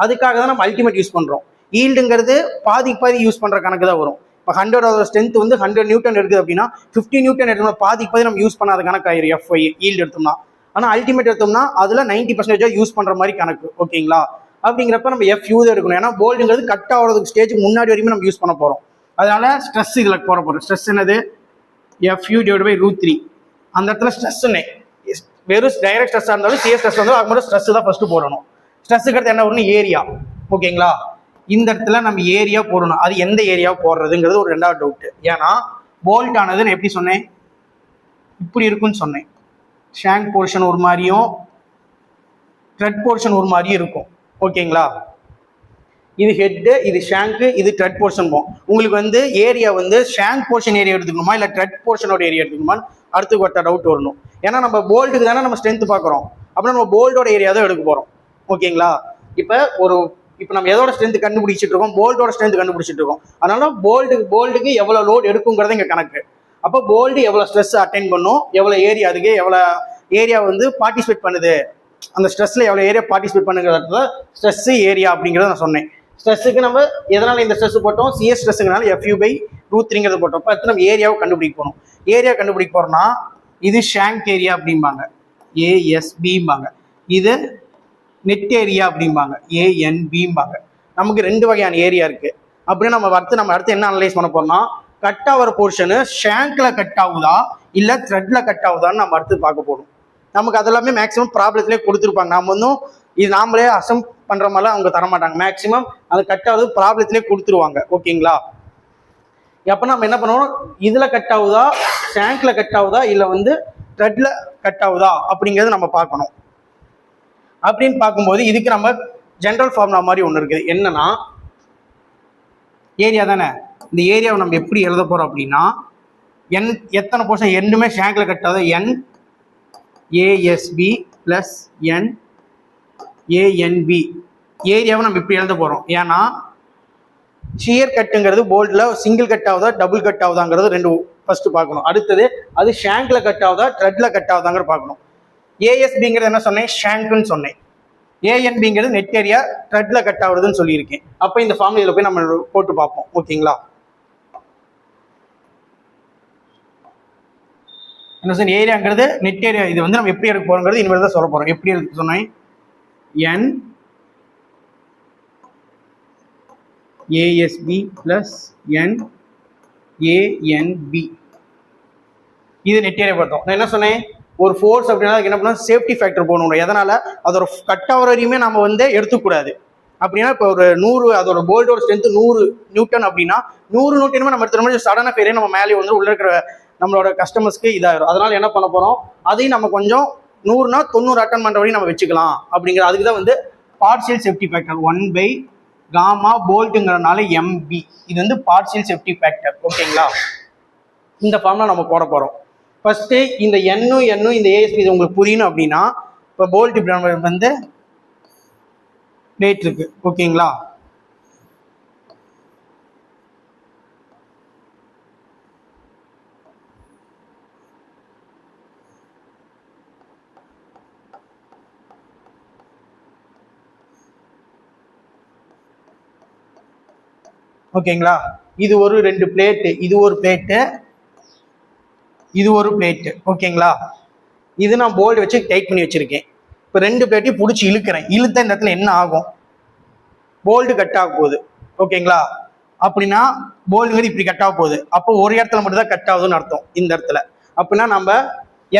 அதுக்காக தான் நம்ம அல்டிமேட் யூஸ் பண்ணுறோம். ஈல்டுங்கிறது பாதி யூஸ் பண்ணுற கணக்கு தான் வரும். இப்போ 100 ஸ்ட்ரென்த் வந்து 100 நியூட்டன் இருக்குது அப்படின்னா 50 நியூட்டன் எடுக்கணும். பாதி நம்ம யூஸ் பண்ணாத கணக்கு ஆயிரும் FY ஈல்டு எடுத்தோம்னா. ஆனால் அல்டிமேட் எடுத்தோம்னா அதில் 90% யூஸ் பண்ணுற மாதிரி கணக்கு. ஓகேங்களா? அப்படிங்கிறப்ப நம்ம FU தான் எடுக்கணும். ஏன்னா போல்டுங்கிறது கட் ஆகிறதுக்கு ஸ்டேஜுக்கு முன்னாடி வரைக்கும் நம்ம யூஸ் பண்ண போகிறோம். அதனால ஸ்ட்ரெஸ் இதில் போகிறோம். ஸ்ட்ரெஸ் என்னது? FU / √3. அந்த இடத்துல ஸ்ட்ரெஸ்ஸுன்னு வெறும் டைரக்ட் ஸ்ட்ரெஸ்ஸாக இருந்தாலும் சியர் ஸ்ட்ரெஸ் இருந்தாலும் அது மட்டும் ஸ்ட்ரெஸ் தான் ஃபர்ஸ்ட் போடணும். ஸ்ட்ரெஸ்ஸுக்கு அடுத்து என்ன வரணும்? ஏரியா. ஓகேங்களா? இந்த இடத்துல நம்ம ஏரியா போடணும். அது எந்த ஏரியா போடுறதுங்கிறது ஒரு 2வது டவுட். ஏன்னா போல்ட் ஆனது நான் எப்படி சொன்னேன்? இப்படி இருக்குன்னு சொன்னேன். ஷாங்க் போர்ஷன் ஒரு மாதிரியும் த்ரெட் போர்ஷன் ஒரு மாதிரியும் இருக்கும். ஓகேங்களா? இது ஹெட்டு, இது ஷாங்கு, இது த்ரெட் போர்ஷன் போகும். உங்களுக்கு வந்து ஏரியா வந்து ஷாங்க் போர்ஷன் ஏரியா எடுத்துக்கணுமா இல்லை த்ரெட் போர்ஷனோட ஏரியா எடுத்துக்கணுமான்னு அடுத்து ஒருத்த டவுட் வரணும். ஏன்னா நம்ம போல்ட்டுக்கு தானே நம்ம ஸ்ட்ரென்த் பார்க்குறோம். அப்படின்னா நம்ம போல்டோட ஏரியா தான் எடுக்க போகிறோம். ஓகேங்களா? இப்போ நம்ம எதோட ஸ்ட்ரென்த் கண்டுபிடிச்சிட்டு இருக்கோம்? போல்டோட ஸ்ட்ரென்த் கண்டுபிடிச்சிட்டு இருக்கோம். அதனால போல்டுக்கு எவ்வளோ லோட் எடுக்குங்கிறத இங்கே கணக்கு. அப்போ போல்டு எவ்வளோ ஸ்ட்ரெஸ் அட்டென்ட் பண்ணும், எவ்வளோ ஏரியா, அதுக்கு எவ்வளோ ஏரியா வந்து பார்ட்டிசிபேட் பண்ணுது, அந்த ஸ்ட்ரெஸ்ல எவ்வளோ ஏரியா பார்ட்டிசிபேட் பண்ணுங்கிறத ஸ்ட்ரெஸ் ஏரியா அப்படிங்கிறத நான் சொன்னேன். ஸ்ட்ரெஸ்ஸுக்கு நம்ம எதனால இந்த ஸ்ட்ரெஸ் போட்டோம்? சிஎஸ் ஸ்ட்ரெஸ்ஸுங்கனால FU / √3 போட்டோம். இப்போ அடுத்து நம்ம ஏரியாவை கண்டுபிடிக்க போகணும். ஏரியா கண்டுபிடிக்க போறோம்னா இது ஷாங்க் ஏரியா அப்படிம்பாங்க, ASBம்பாங்க. இது நெட் ஏரியா அப்படிம்பாங்க, ANBம்பாங்க. நமக்கு 2 வகையான ஏரியா இருக்கு. அப்படியே நம்ம அடுத்து என்ன அனலைஸ் பண்ண போறோம்னா, கட் ஆகிற போர்ஷனு ஷாங்க்ல கட் ஆகுதா இல்லை த்ரெட்ல கட் ஆகுதான்னு நம்ம அடுத்து பார்க்க போறோம். நமக்கு அதெல்லாமே மேக்ஸிமம் ப்ராப்ளத்திலே கொடுத்துருப்பாங்க. நாம வந்து இது நாமளே அசம் பண்ற மாதிரிலாம் அவங்க தரமாட்டாங்க. மேக்ஸிமம் அது கட் ஆகுது ப்ராப்ளத்திலே கொடுத்துருவாங்க. ஓகேங்களா? அப்போ நம்ம என்ன பண்ணுவோம்? இதுல கட் ஆகுதா, ஷாங்க்ல கட் ஆகுதா, இல்லை வந்து த்ரெட்ல கட் ஆகுதா அப்படிங்கிறது நம்ம பார்க்கணும். அப்படின்னு பார்க்கும்போது இதுக்கு நம்ம ஜென்ரல் ஃபார்முலா மாதிரி ஒன்று இருக்குது. என்னன்னா, ஏரியா தானே. இந்த ஏரியாவை நம்ம எப்படி எழுத போகிறோம் அப்படின்னா என் எத்தனை போர்ஷன் ரெண்டுமே ஷாங்கில் கட் ஆகுது, என் ஏஎஸ்பி ப்ளஸ் என் ஏஎன்பி ஏரியாவை நம்ம இப்படி எழுத போகிறோம். ஏன்னா ஷியர் கட்டுங்கிறது போல்டில் சிங்கிள் கட் ஆகுதா டபுள் கட் ஆகுதாங்கிறது ரெண்டு ஃபர்ஸ்ட் பார்க்கணும். அடுத்தது அது ஷாங்கில் கட் ஆகுதா த்ரெட்டில் கட் ஆகுதாங்கிற பார்க்கணும். ஏஎஸ்பிங்கிறது என்ன சொன்னேன், ஷாங்க்னு சொன்னேன். ஏஎன்பிங்கிறது நெட் ஏரியா த்ரெட்டில் கட் ஆகுதுன்னு சொல்லியிருக்கேன். அப்போ இந்த ஃபார்முலையில் போய் நம்ம போட்டு பார்ப்போம். ஓகேங்களா, என்ன சொன்ன ஏரியாங்கிறது நெட் ஏரியா. இது வந்து நம்ம எப்படி எடுக்க போறோங்கிறது இனிமேல் தான் சொல்ல போறோம். எப்படி எடுக்க சொன்னேன், என் ஏஎஸ்பி பிளஸ் என் ஏஎன்பி இது நெட் ஏரியா பார்த்தோம். நான் என்ன சொன்னேன், ஒரு ஃபோர்ஸ் அப்படின்னா என்ன பண்ணணும், சேஃப்டி ஃபேக்டர் போகணும். எதனால அதோட கட் ஆகிற வரையுமே நம்ம வந்து எடுத்துக்கூடாது. அப்படின்னா இப்போ ஒரு 100 அதோட போல்டோட ஸ்ட்ரென்த் 100 நியூட்டன் அப்படின்னா 100 நியூட்டனுமே நம்ம எடுத்துகிற மாதிரி சடனாக பேரே நம்ம மேலே வந்து உள்ள இருக்கிற நம்மளோட கஸ்டமர்ஸ்க்கு இதாகிடும். அதனால என்ன பண்ண போகிறோம், அதையும் நம்ம கொஞ்சம் 100னா 90 அட்டன் பண்ணுற வரையும் நம்ம வச்சுக்கலாம். அப்படிங்கிற அதுக்கு தான் வந்து பார்ஷியல் சேஃப்டி ஃபேக்டர் 1/γ போல்ட்டுங்கிறதுனால எம்பி. இது வந்து பார்ஷியல் சேஃப்டி ஃபேக்டர். ஓகேங்களா, இந்த ஃபார்ம்லாம் நம்ம போட போகிறோம். ஃபர்ஸ்ட்டு இந்த எண்ணும் இந்த ஏஎஸ்பி இது உங்களுக்கு புரியணும் அப்படின்னா இப்போ போல்ட் இப்படி நம்ம வந்து பிளேட் இருக்கு. ஓகேங்களா, ஓகேங்களா, இது ஒரு 2 பிளேட்டு, இது ஒரு பிளேட்டு, இது ஒரு பிளேட்டு. ஓகேங்களா, இது நான் போல்டு வச்சு டைட் பண்ணி வச்சிருக்கேன். இப்போ 2 பிளேட்டையும் பிடிச்சி இழுக்கிறேன். இழுத்த இந்த இடத்துல என்ன ஆகும், போல்டு கட் ஆக போகுது. ஓகேங்களா, அப்படின்னா போல்டுங்கிறது இப்படி கட் ஆக போகுது. அப்போ ஒரு இடத்துல மட்டும் தான் கட் ஆகுதுன்னு அர்த்தம் இந்த இடத்துல. அப்படின்னா நம்ம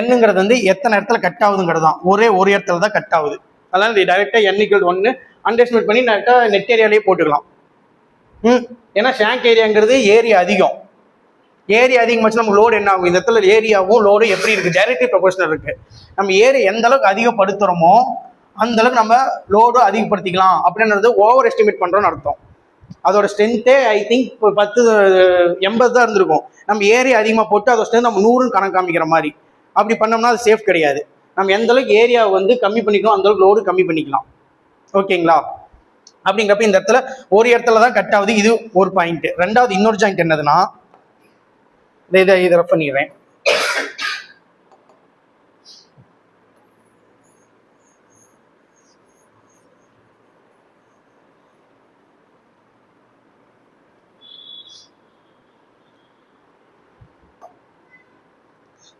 எண்ணுங்கிறது வந்து எத்தனை இடத்துல கட் ஆகுதுங்கிறது தான், ஒரு இடத்துல தான் கட் ஆகுது. அதனால டைரெக்டாக n = 1 அண்டர்ஸ்டிமேட் பண்ணி டேரெக்டாக நெட் ஏரியாலேயே போட்டுக்கலாம். ஏன்னா ஷாங்க் ஏரியாங்கிறது ஏரியா அதிகம். ஏரியா அதிகமாச்சு நம்ம லோடு என்ன ஆகும், இந்த இடத்துல ஏரியாவும் லோடும் எப்படி இருக்கு, டைரக்ட்லி ப்ரொபோஷனல் இருக்கு. நம்ம ஏரியா எந்த அளவுக்கு அதிகப்படுத்துறோமோ அந்த அளவுக்கு நம்ம லோடும் அதிகப்படுத்திக்கலாம். அப்படின்றது ஓவர் எஸ்டிமேட் பண்றோம்னு அர்த்தம். அதோட ஸ்ட்ரென்த்தே ஐ திங்க் 80 தான் இருந்திருக்கும். நம்ம ஏரியா அதிகமாக போட்டு அதோட ஸ்ட்ரென்த் நம்ம 100 கணக்கு காமிக்கிற மாதிரி அப்படி பண்ணோம்னா அது சேஃப் கிடையாது. நம்ம எந்த அளவுக்கு ஏரியா வந்து கம்மி பண்ணிக்கலாம் அந்த அளவுக்கு லோடு கம்மி பண்ணிக்கலாம். ஓகேங்களா, அப்படிங்கிறப்ப இந்த இடத்துல ஒரு இடத்துல தான் கட் ஆகுது. இது ஒரு பாயிண்ட். ரெண்டாவது இன்னொரு ஜாயிண்ட் என்னதுன்னா இதை ரெஃப் பண்ணிடுறேன்.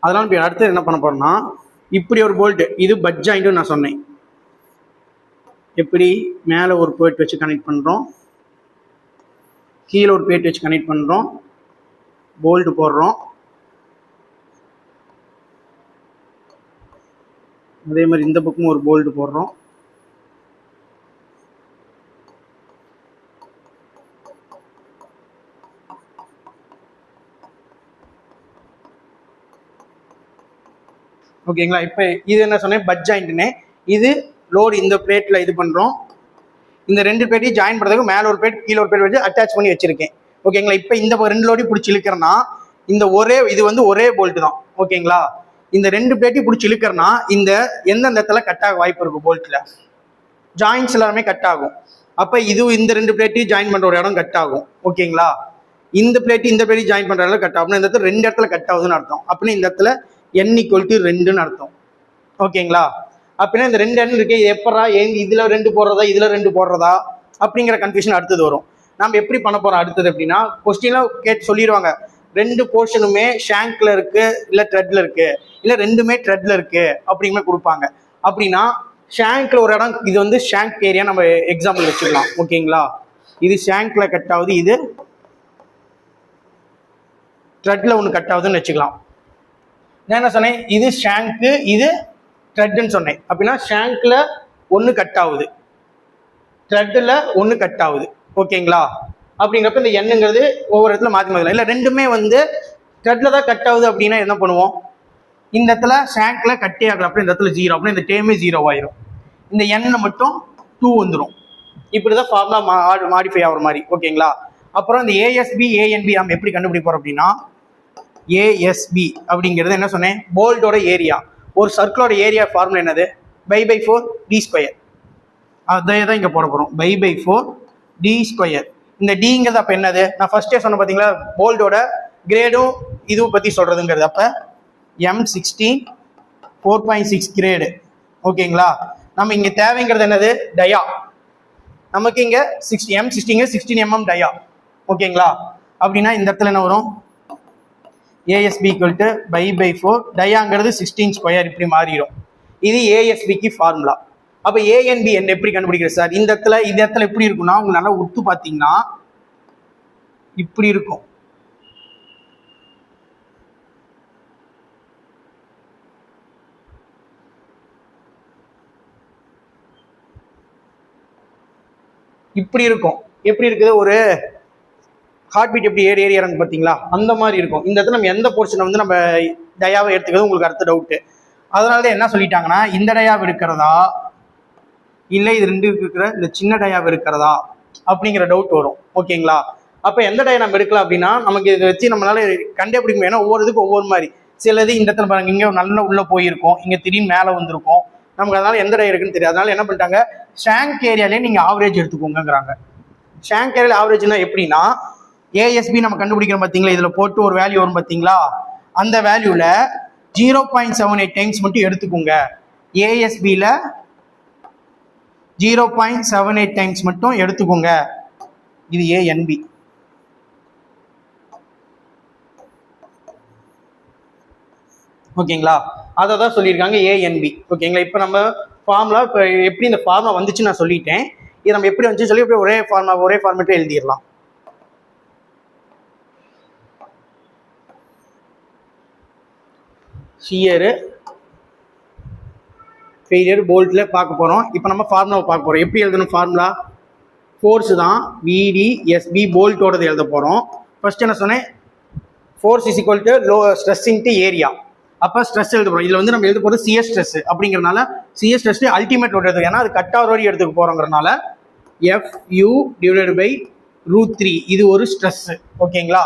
அதனால இப்போ அடுத்து என்ன பண்ண போறோம்னா இப்படி ஒரு போல்ட், இது பட் ஜாயிண்ட்னு நான் சொன்னேன். எப்படி மேலே ஒரு பிளேட் வச்சு கனெக்ட் பண்ணுறோம், கீழே ஒரு பிளேட் வச்சு கனெக்ட் பண்ணுறோம், போல்ட் போடுறோம். அதே மாதிரி இந்த பக்கமும் ஒரு போல்ட் போடுறோம். ஓகேங்களா, இப்போ இது என்ன சொன்னேன், பட் ஜாயிண்ட்னு. இது லோடு இந்த பிளேட்ல இது பண்றோம். இந்த 2 பிளேட்டையும் ஜாயின் பண்ணுறதுக்கு மேலே ஒரு பிளேட் கீழே ஒரு பிளேட் வச்சு அட்டாச் பண்ணி வச்சிருக்கேன். ஓகேங்களா, இப்போ இந்த 2 லோடையும் பிடிச்சி இழுக்கிறேன்னா இந்த இது வந்து ஒரே போல்ட் தான். ஓகேங்களா, இந்த 2 பிளேட்டையும் பிடிச்சி இழுக்கிறேன்னா இந்த எந்தெந்த இடத்துல கட் ஆக வாய்ப்பு இருக்கும், போல்ட்ல ஜாயின்ஸ் எல்லாமே கட் ஆகும். அப்போ இது இந்த 2 பிளேட்டையும் ஜாயின் பண்ற ஒரு இடம் கட் ஆகும். ஓகேங்களா, இந்த பிளேட்டையும் ஜாயின் பண்ற இடத்துல கட் ஆகும். இந்த இடத்துல 2 இடத்துல கட் ஆகுதுன்னு அர்த்தம். அப்படின்னு இந்த இடத்துல n = 2ன்னு அர்த்தம். ஓகேங்களா, அப்படின்னா இந்த 2 எண் இருக்கு, எப்படா இதுல 2 போடுறதா இதுல 2 போடுறதா அப்படிங்கிற கன்ஃபியூஷன் அடுத்தது வரும். நம்ம எப்படி பண்ண போறோம் அடுத்தது அப்படின்னா, கொஸ்டின்ல கேட்டு சொல்லிடுவாங்க 2 போர்ஷனுமே ஷாங்க்ல இருக்கு இல்ல த்ரெட்ல இருக்கு இல்ல 2மே த்ரெட்ல இருக்கு அப்படிங்கிற கொடுப்பாங்க. அப்படின்னா ஷாங்க்ல ஒரு இடம், இது வந்து ஷாங்க் ஏரியா நம்ம எக்ஸாம்பிள் வச்சுக்கலாம். ஓகேங்களா, இது ஷாங்க்ல கட் ஆகுது, இது த்ரெட்ல ஒன்று கட் ஆகுதுன்னு வச்சுக்கலாம். நான் என்ன சொன்னேன், இது ஷாங்க்கு இது த்ரெட்னு சொன்னேன். அப்படின்னா ஷாங்க்ல 1 கட் ஆகுது, த்ரெட்ல 1 கட் ஆகுது. ஓகேங்களா, அப்படிங்கிறப்ப இந்த எண்ணுங்கிறது ஒவ்வொரு இடத்துல மாற்றி மாற்றலாம். இல்லை 2மே வந்து த்ரெட்ல தான் கட் ஆகுது அப்படின்னா என்ன பண்ணுவோம், இந்த இடத்துல ஷாங்க்ல கட்டே ஆகல, அப்படி இந்த இடத்துல 0, அப்படின்னா இந்த டேமே 0 ஆயிரும். இந்த எண்ணை மட்டும் 2 வந்துடும். இப்படிதான் ஃபார்முலா மாடிஃபை ஆகிற மாதிரி. ஓகேங்களா, அப்புறம் இந்த ஏஎஸ்பி ஏஎன்பி நம்ம எப்படி கண்டுபிடிப்போம் அப்படின்னா, ஏஎஸ்பி அப்படிங்கிறது என்ன சொன்னேன், போல்டோட ஏரியா. ஒரு சர்க்கிளோட ஏரியா ஃபார்முலா என்னது, π/4 d². அதே தான் இங்கே போட போகிறோம், π/4 d². இந்த டிங்கிறது அப்போ என்னது, நான் ஃபர்ஸ்டே சொன்ன பார்த்தீங்களா, போல்டோட கிரேடும் இதுவும் பற்றி சொல்கிறதுங்கிறது. அப்போ M16 4.6 கிரேடு. ஓகேங்களா, நம்ம இங்கே தேவைங்கிறது என்னது, டயா. நமக்கு இங்கே M16 16 mm டயா. ஓகேங்களா, அப்படின்னா இந்த இடத்துல என்ன வரும், ஏஎஸ்பி ஈக்குவல் டு π/4 டயாங்கிறது 16² இப்படி மாறிடும். இது ஏஎஸ்பிக்கு ஃபார்முலா. அப்போ ஏஎன்பி என்ன எப்படி கண்டுபிடிக்கிறது சார், இந்த இடத்துல எப்படி இருக்கும்னா, உங்களுக்கு நல்லா உத்து பார்த்தீங்கன்னா இப்படி இருக்கும். இப்படி இருக்கும். எப்படி இருக்குது, ஒரு ஹார்ட் பீட் எப்படி ஏறி இறங்கு பார்த்தீங்களா, அந்த மாதிரி இருக்கும். இந்த இடத்துல நம்ம எந்த போர்ஷனை வந்து நம்ம டயாவை எடுத்துக்கிறது உங்களுக்கு அடுத்த டவுட்டு. அதனால தான் என்ன சொல்லிட்டாங்கன்னா, இந்த டயாவை இருக்கிறதா இல்லை இது ரெண்டு இருக்கிற இந்த சின்ன டயாவை இருக்கிறதா அப்படிங்கிற டவுட் வரும். ஓகேங்களா, அப்போ எந்த டயா நம்ம எடுக்கலாம் அப்படின்னா, நமக்கு இதை வச்சு நம்மளால கண்டுபிடிக்க முடியும். ஏன்னா ஒவ்வொரு இதுக்கு ஒவ்வொரு மாதிரி. சிலது இந்த இடத்துல பாருங்க, இங்கே நல்லா உள்ள போயிருக்கும், இங்கே திடீர்னு மேலே வந்திருக்கும். நமக்கு அதனால எந்த டயா இருக்குன்னு தெரியாது. அதனால என்ன பண்ணிட்டாங்க, ஷாங்க் ஏரியாலே நீங்கள் ஆவரேஜ் எடுத்துக்கோங்கிறாங்க. ஷாங்க் ஏரியாவில் ஆவரேஜ்னா எப்படின்னா, ஏஎஸ்பி நம்ம கண்டுபிடிக்கிறோம் பார்த்தீங்களா, இதில் போட்டு ஒரு வேல்யூ வரும் பார்த்தீங்களா, அந்த வேல்யூவில் 0.78 டைம்ஸ் மட்டும் எடுத்துக்கோங்க. ஏஎஸ்பியில் 0.78 டைம்ஸ் மட்டும் எடுத்துக்கோங்க. இது ஏஎன்பி. ஓகேங்களா, அதை தான் சொல்லியிருக்காங்க ஏஎன்பி. ஓகேங்களா, இப்போ நம்ம ஃபார்முலா, இப்போ எப்படி இந்த ஃபார்முலா வந்துச்சு நான் சொல்லிட்டேன். இது நம்ம எப்படி வந்துச்சு சொல்லி ஒரே ஃபார்மேட்டே எழுதிடலாம். ஷியரு ஃபெயிலியர் போல்ட்டில் பார்க்க போகிறோம். இப்போ நம்ம ஃபார்முலாவை பார்க்க போகிறோம். எப்படி எழுதணும் ஃபார்முலா, ஃபோர்ஸ் தான் VDSB போல்ட்டோடது எழுத போகிறோம். ஃபர்ஸ்ட் என்ன சொன்னேன், force is equal to low stress into area. அப்போ ஸ்ட்ரெஸ் எழுத போகிறோம். இதில் வந்து நம்ம எழுத போகிறது சிஎஸ் ஸ்ட்ரெஸ் அப்படிங்கிறனால சிஎஸ் ஸ்ட்ரெஸ் அல்டிமேட் லோட் எடுத்து, ஏன்னா அது கட்டார் வரி எடுத்துக்க போகிறோங்கிறனால FU/√3 இது ஒரு ஸ்ட்ரெஸ். ஓகேங்களா,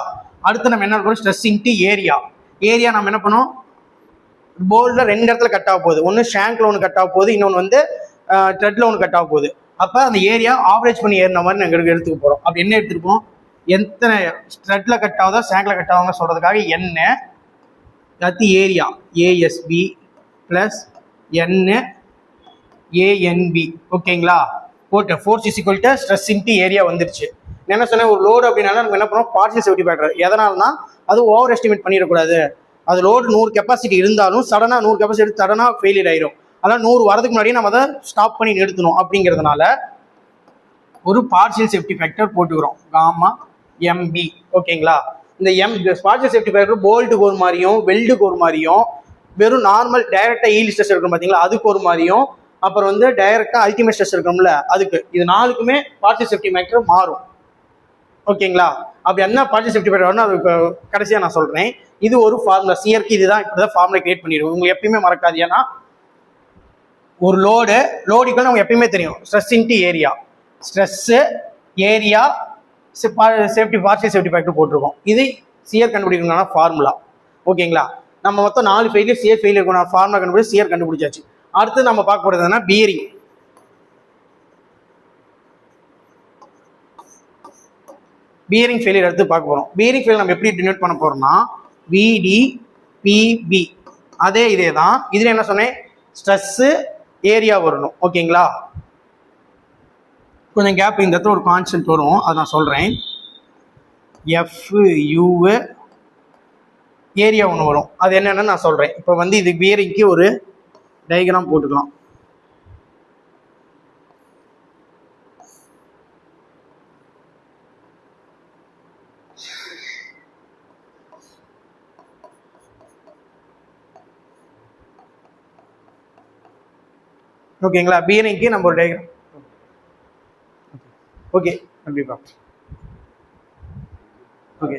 அடுத்து நம்ம என்ன பண்ணுறோம், ஸ்ட்ரெஸ் இன்ட்டு ஏரியா. ஏரியா நம்ம என்ன பண்ணோம், போல்டில் ரெண்டு இடத்துல கட் ஆக போகுது. ஒன்று ஷாங்க்ல ஒன்று கட் ஆக போகுது, இன்னொன்று வந்து த்ரெட்ல ஒன்று கட் ஆக போகுது. அப்போ அந்த ஏரியா ஆவரேஜ் பண்ணி ஏறின மாதிரி நாங்கள் எடுத்துக்க போகிறோம். அப்படி என்ன எடுத்துருப்போம், எத்தனை த்ரெட்ல கட் ஆகுதோ ஷாங்க்ல கட் ஆகுங்க சொல்கிறதுக்காக என்ன, அது ஏரியா ஏஎஸ்பி ப்ளஸ் என்ன ஏஎன்பி. ஓகேங்களா, போட்டு force is equal to stress into area வந்துருச்சு. என்ன சொன்னேன், ஒரு லோடு அப்படின்னால நம்ம என்ன பண்ணோம், பார்ஷியல் சேஃப்டி ஃபேக்டர். எதனால்னா அது ஓவர் எஸ்டிமேட் பண்ணிடக்கூடாது. அது லோடு 100 கெப்பாசிட்டி இருந்தாலும் சடனாக 100 கெப்பாசிட்டி சடனாக ஃபெயிலியர் ஆயிரும். அதனால் 100 வரதுக்கு முன்னாடியே நம்ம அதை ஸ்டாப் பண்ணி நிறுத்தணும். அப்படிங்கிறதுனால ஒரு பார்ஷியல் சேஃப்டி ஃபேக்டர் போட்டுக்கிறோம், காமா எம்பி. ஓகேங்களா, இந்த பார்ஷியல் சேஃப்டி ஃபேக்டர் போல்ட்டுக்கு ஒரு மாதிரியும், வெல்டுக்கு ஒரு மாதிரியும், வெறும் நார்மல் டைரக்டாக ஈல்ட் ஸ்ட்ரெஸ் இருக்கும் பார்த்தீங்களா அதுக்கு ஒரு மாதிரியும், அப்புறம் வந்து டைரக்டாக அல்டிமேட் ஸ்ட்ரெஸ் இருக்கும்ல அதுக்கு, இது நாலுக்குமே பார்ஷியல் சேஃப்டி ஃபேக்டர் மாறும். ஓகேங்களா, அப்படி என்ன பார்ஷியல் சேஃப்டி ஃபேக்டர் வரணும் அது கடைசியாக நான் சொல்கிறேன். இது ஒரு ஃபார்முலா, சிஆர்க்கு இதுதான், இப்படி தான் ஃபார்முலா கிரியேட் பண்ணிடுவோம். உங்களுக்கு எப்பயுமே மறக்காது. ஏன்னா ஒரு லோடுக்கு நமக்கு எப்பயுமே தெரியும், stress into area, stress area safety partial safety factor போட்டிருக்கோம். இது சிஆர் கண்டுபிடிக்கணும்னா ஃபார்முலா. ஓகேங்களா, நம்ம மொத்தம் 4 ஃபெயிலியர் சிஆர் ஃபெயிலியர் ஃபார்முலா கண்டுபிடிச்சி சிஆர் கண்டுபிடிச்சாச்சு. அடுத்து நம்ம பார்க்க போகிறது என்னன்னா பியரிங். பியரிங் ஃபெயிலியர் எடுத்து பார்க்க போகிறோம். பியரிங் ஃபெயிலியர் நம்ம எப்படி டினோட் பண்ண போகிறோம்னா VDPB. இதே தான். இதில் என்ன சொன்னேன், ஸ்ட்ரெஸ்ஸு ஏரியா வரணும். ஓகேங்களா, கொஞ்சம் கேப் இந்த இடத்துல ஒரு கான்ஸ்டன்ட் வரும், அதை நான் சொல்கிறேன். FU ஏரியா ஒன்று வரும், அது என்னென்னு நான் சொல்கிறேன். இப்போ வந்து இது பியரிங்க்கு ஒரு டயக்ராம் போட்டுக்கலாம். ஓகேங்களா, பியரிங்க்கு நம்ம ஒரு டயக்ராம். ஓகே, கண்டிப்பாக. ஓகே.